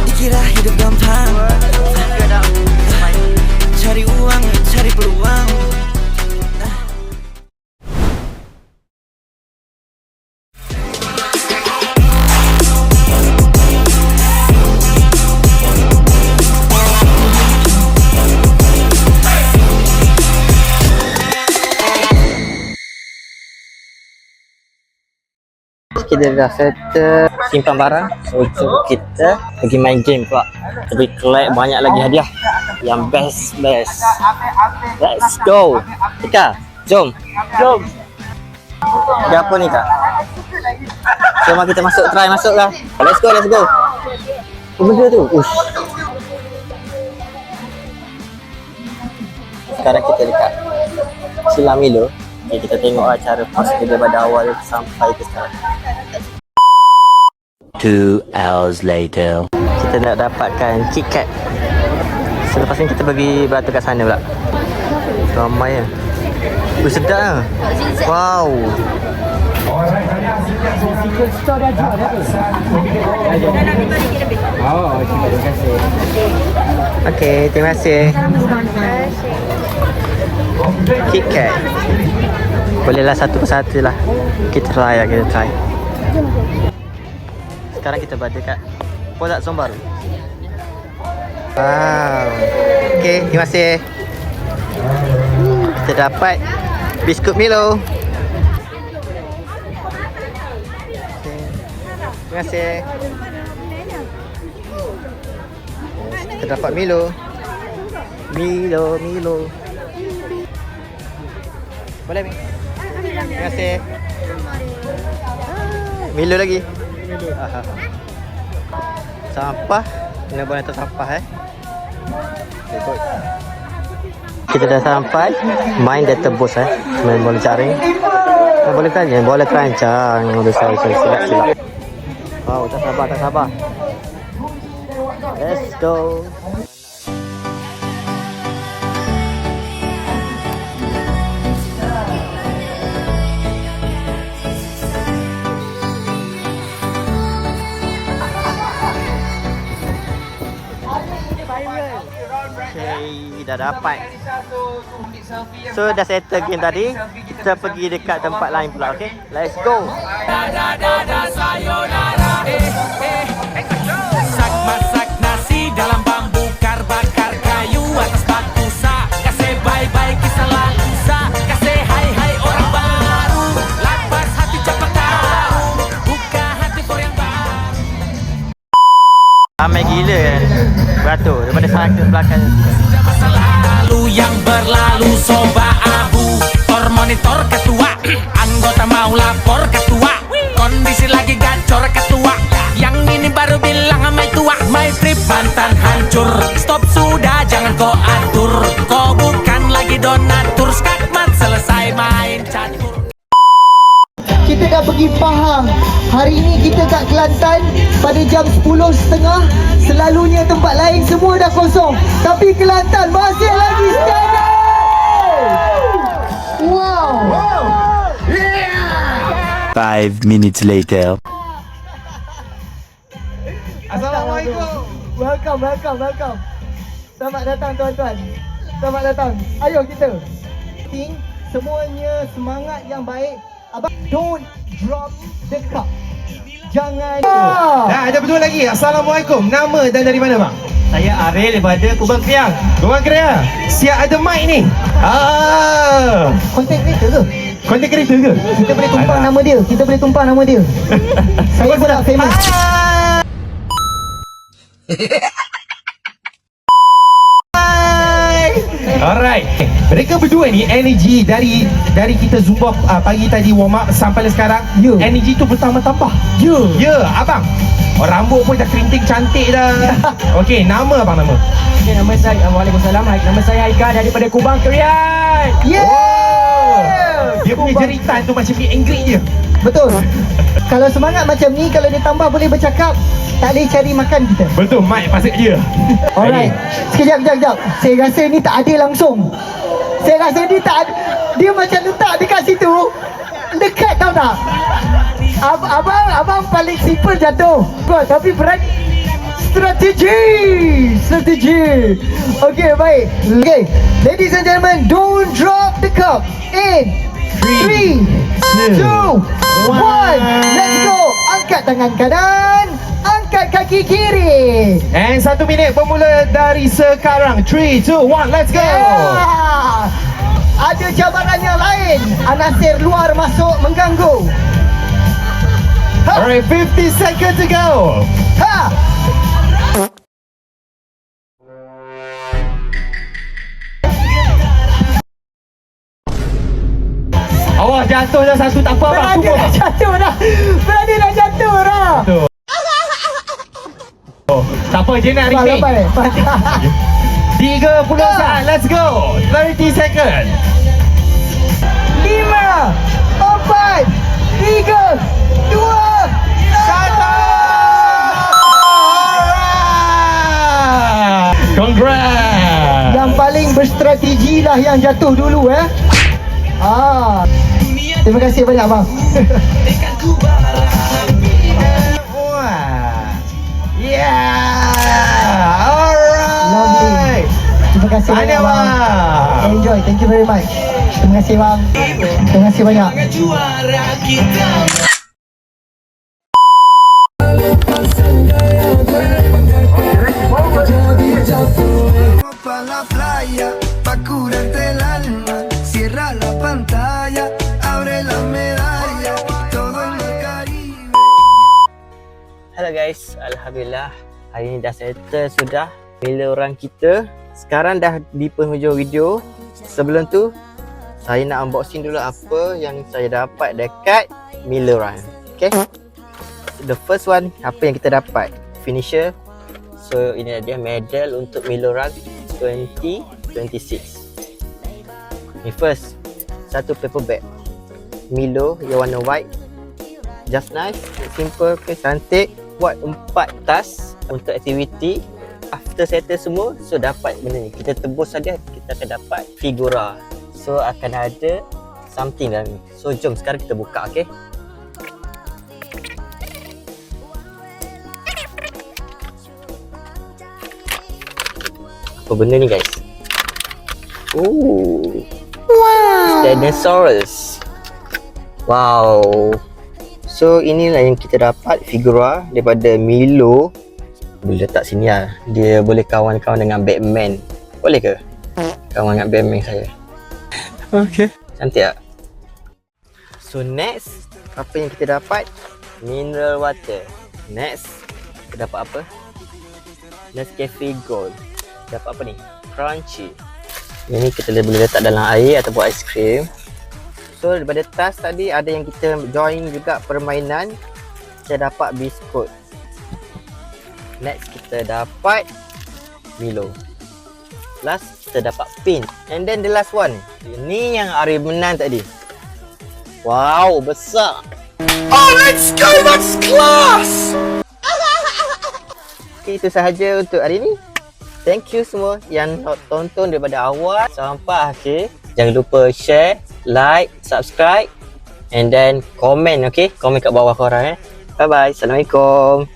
Dikira hidup gampang, cari uang, cari peluang. Kita dah settle simpan barang, so kita pergi main game pula. Tapi collect banyak lagi hadiah yang best. Let's go. Ika, jom. Ada apa ni Kak? Jom kita try masuk lah. Let's go. Apa benda tu? Ush. Sekarang kita dekat Silamilo. Okay, kita tengok cara post dia daripada awal sampai ke sekarang. 2 hours later. Kita nak dapatkan KitKat. Selepas ni kita pergi beratur kat sana pula. Ramai lah. Sedap lah. Wow. Okay, terima kasih. KitKat. Bolehlah satu persatu lah. Kita try. Sekarang kita berada kat Pozak Sombaru. Wow. Okay, terima kasih. Kita dapat biskut Milo. Okay. Terima kasih. Kita dapat Milo. Boleh, Mi? Terima kasih. Milo lagi. Sampah. Kena boleh letak sampah Kita dah sampai. Main dah tebus main bola jaring. Boleh tanya, bola terancang. Boleh saya silap. Wow, tak sabar. Let's go. Okay, dah dapat. So dah settle game tadi. Kita pergi dekat tempat lain pula, okay? Let's go. Masak nasi dalam bambu bakar kayu atas batu sa. Kasih bye-bye kisah lalu sa. Kasih hai orang baru. Lapas hati cepat tahu. Buka hati for yang baru. Ramai gila kan beratur daripada sana ke belakang. Sudah masa lalu yang berlalu soba abu. Monitor ketua. Anggota mau lapor ketua. Kondisi lagi gacor ketua. Yang ini baru bilang sama tua. My trip mantan hancur. Stop sudah jangan kau atur. Kau bukan lagi donatur. Skakmat selesai main catur. Kita dah pergi Pahang. Hari ini kita kat Kelantan pada jam 10.30. Selalunya tempat lain semua dah kosong, tapi Kelantan masih lagi standard. Wow. 5 minutes later. Assalamualaikum. Welcome. Selamat datang tuan-tuan. Selamat datang. Ayo kita. Semuanya semangat yang baik. Abang, don't drop the cup. Jangan. Dah ada betul lagi. Assalamualaikum. Nama dan dari mana bang? Saya Aril daripada Kubang Kriang. Kubang Kriang. Siap ada mic ni. Content creator ke? Content creator ke? Kita boleh tumpang nama dia. Saya pun nak famous. Alright. Mereka berdua ni energy dari kita Zumba pagi tadi warm up sampai sekarang. Energy tu bertambah-tambah. Abang. Rambut pun dah kerinting cantik dah. Okey, nama abang nama? Okay, nama saya Waalaikumsalam. Nama saya Haikal daripada Kubang Krian. Dia punya jeritan tu macam ni angry je. Betul. Kalau semangat macam ni, kalau dia tambah boleh bercakap, tak boleh cari makan kita. Betul, mic pasal dia. Alright. Sekejap. Saya rasa ni tak adil langsung. Saya rasa ni tak adil. Dia macam letak dekat situ, dekat tau tak? Abang paling simple jatuh. Tapi berat. Strategi. Okay, baik. Okay, ladies and gentlemen, don't drop the cup. In 3, 2, 1. Let's go. Angkat tangan kanan, angkat kaki kiri. And 1 minit bermula dari sekarang. 3, 2, 1, let's go. Yeah. Ada cabaran yang lain. Anasir luar masuk mengganggu. Alright, 50 seconds to go. Ha. Awas jatuh dah satu, tak apa abang. Berani dah jatuh dah. Berani dah jatuh dah. Tak apa, je nak remake. 30 saat, let's go. 30 second. 5, 4, 3, 2, 1. Congrats. Yang paling berstrategi lah yang jatuh dulu Terima kasih banyak bang. Yeah. Alright. Lovely. Terima kasih banyak bang. Enjoy. Thank you very much. Terima kasih bang. Terima kasih banyak. Pa' la playa, pa' curarte el alma. Cierra la pantalla, abre la medalla. Todo en el Caribe. Hello guys, Alhamdulillah hari ni dah settle sudah bila orang kita. Sekarang dah di penghujung video. Sebelum tu saya nak unboxing dulu apa yang saya dapat dekat Miloran. Okay, the first one, apa yang kita dapat, finisher. So ini dia medal untuk Miloran 2026. Ni first, satu paper bag Milo yang warna white, just nice, simple, cantik. Buat 4 tas untuk aktiviti. After settle semua, so dapat benda ni, kita tebus saja, kita akan dapat figura. So akan ada something dalam ni. So jom sekarang kita buka, okay? Apa benda ni guys? Ooh, wow, Stegosaurus. Wow. So inilah yang kita dapat, figura daripada Milo. Boleh letak sini lah. Dia boleh kawan-kawan dengan Batman. Boleh ke? Kawan dengan Batman saya. Okay. Cantik tak? So next, apa yang kita dapat? Mineral water. Next, kita dapat apa? Nescafe Gold. Dapat apa ni? Crunchy. Ini kita boleh letak dalam air ataupun aiskrim. So daripada tas tadi ada yang kita join juga permainan. Saya dapat biskut. Next kita dapat Milo. Last kita dapat pin. And then the last one, ini yang Ari menang tadi. Wow, besar. Oh, let's go, that's class. Okay, itu sahaja untuk hari ini. Thank you semua yang tonton daripada awal sampai akhir. Jangan lupa share, like, subscribe and then komen, okay? Komen kat bawah korang Bye bye. Assalamualaikum.